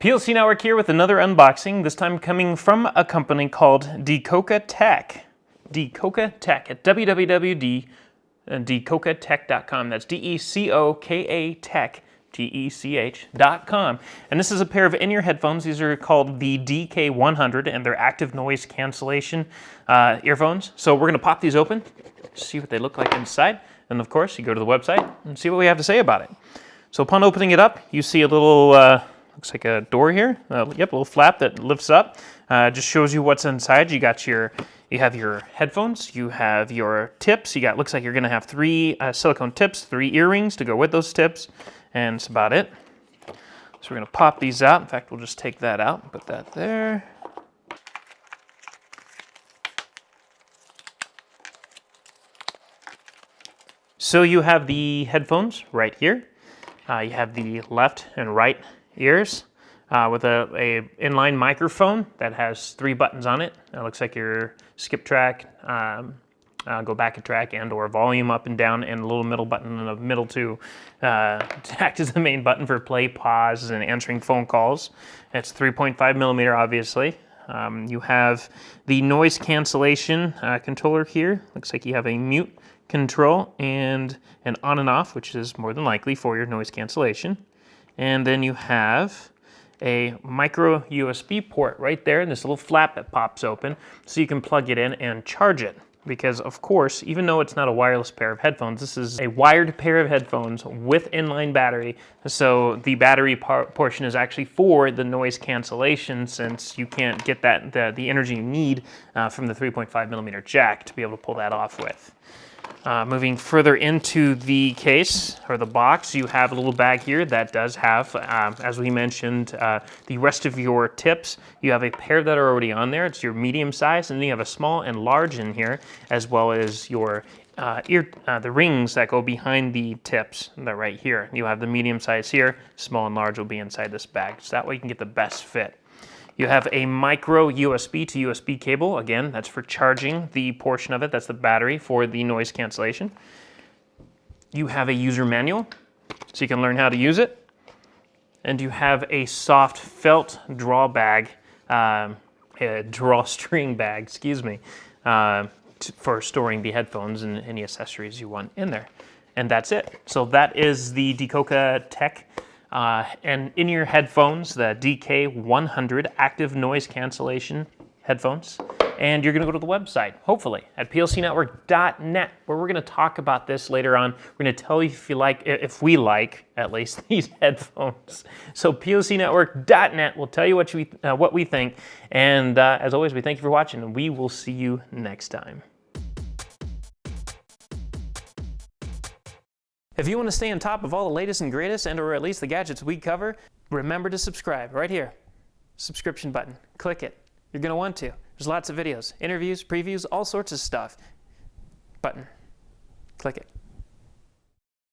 PLC Network here with another unboxing, this time coming from a company called Decoka Tech. Decoka Tech at www.decokatech.com. That's D-E-C-O-K-A Tech, T-E-C-H.com. And this is a pair of in-ear headphones. These are called the DK100, and they're active noise cancellation earphones. So we're going to pop these open, see what they look like inside, and of course you go to the website and see what we have to say about it. So upon opening it up, you see a little looks like a door here. Yep, a little flap that lifts up. Just shows you what's inside. You have your headphones. You have your tips. Looks like you're going to have three silicone tips, 3 earrings to go with those tips, and that's about it. So we're going to pop these out. In fact, we'll just take that out and put that there. So you have the headphones right here. You have the left and right ears with a inline microphone that has 3 buttons on it. It looks like your skip track, go back a track, and or volume up and down, and a little middle button in the middle to act as the main button for play, pause, and answering phone calls. It's 3.5 millimeter, obviously. You have the noise cancellation controller here. Looks like you have a mute control and an on and off, which is more than likely for your noise cancellation. And then you have a micro USB port right there, and this little flap that pops open so you can plug it in and charge it. Because of course, even though it's not a wireless pair of headphones, this is a wired pair of headphones with inline battery. So the battery portion is actually for the noise cancellation, since you can't get the energy you need from the 3.5 millimeter jack to be able to pull that off with. Moving further into the case, or the box, you have a little bag here that does have, as we mentioned, the rest of your tips. You have a pair that are already on there. It's your medium size, and then you have a small and large in here, as well as your the rings that go behind the tips. They're right here. You have the medium size here, small and large will be inside this bag, so that way you can get the best fit. You have a micro USB to USB cable. Again, that's for charging the portion of it. That's the battery for the noise cancellation. You have a user manual, so you can learn how to use it. And you have a soft felt drawstring bag, excuse me, for storing the headphones and any accessories you want in there. And that's it. So that is the Decoka Tech and in-ear headphones, the DK100 active noise cancellation headphones. And you're going to go to the website, hopefully, at plcnetwork.net, where we're going to talk about this later on. We're going to tell you if we like, at least, these headphones. So plcnetwork.net will tell you what we think. And as always, we thank you for watching, and we will see you next time. If you want to stay on top of all the latest and greatest, and or at least the gadgets we cover, remember to subscribe right here. Subscription button. Click it. You're going to want to. There's lots of videos, interviews, previews, all sorts of stuff. Button. Click it.